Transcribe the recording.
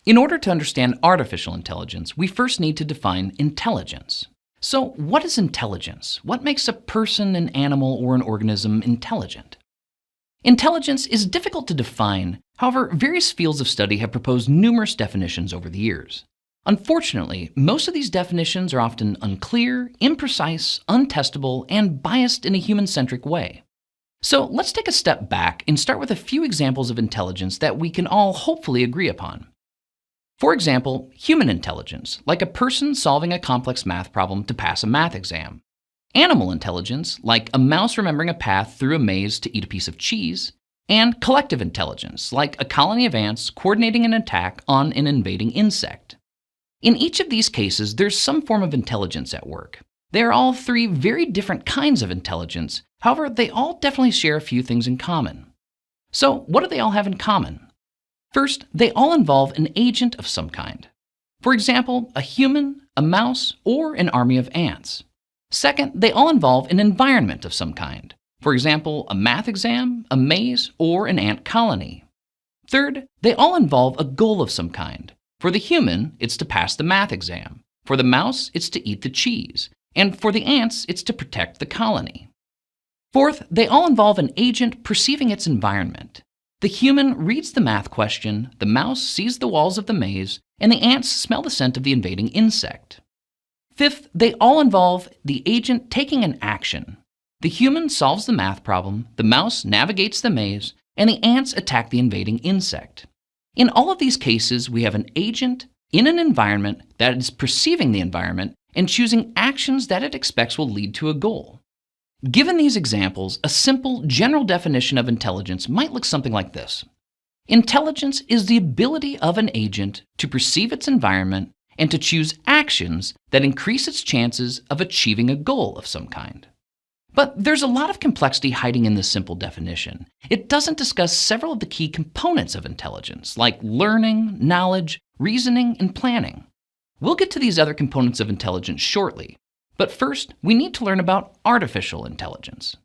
In order to understand artificial intelligence, we first need to define intelligence. So, what is intelligence? What makes a person, an animal, or an organism intelligent? Intelligence is difficult to define. However, various fields of study have proposed numerous definitions over the years. Unfortunately, most of these definitions are often unclear, imprecise, untestable, and biased in a human-centric way. So let's take a step back and start with a few examples of intelligence that we can all hopefully agree upon. For example, human intelligence, like a person solving a complex math problem to pass a math exam. Animal intelligence, like a mouse remembering a path through a maze to eat a piece of cheese. And collective intelligence, like a colony of ants coordinating an attack on an invading insect. In each of these cases, there's some form of intelligence at work. They are all three very different kinds of intelligence. However, they all definitely share a few things in common. So, what do they all have in common? First, they all involve an agent of some kind. For example, a human, a mouse, or an army of ants. Second, they all involve an environment of some kind. For example, a math exam, a maze, or an ant colony. Third, they all involve a goal of some kind. For the human, it's to pass the math exam. For the mouse, it's to eat the cheese. And for the ants, it's to protect the colony. Fourth, they all involve an agent perceiving its environment. The human reads the math question, the mouse sees the walls of the maze, and the ants smell the scent of the invading insect. Fifth, they all involve the agent taking an action. The human solves the math problem, the mouse navigates the maze, and the ants attack the invading insect. In all of these cases, we have an agent in an environment that is perceiving the environment and choosing actions that it expects will lead to a goal. Given these examples, a simple, general definition of intelligence might look something like this. Intelligence is the ability of an agent to perceive its environment and to choose actions that increase its chances of achieving a goal of some kind. But there's a lot of complexity hiding in this simple definition. It doesn't discuss several of the key components of intelligence, like learning, knowledge, reasoning, and planning. We'll get to these other components of intelligence shortly, but first, we need to learn about artificial intelligence.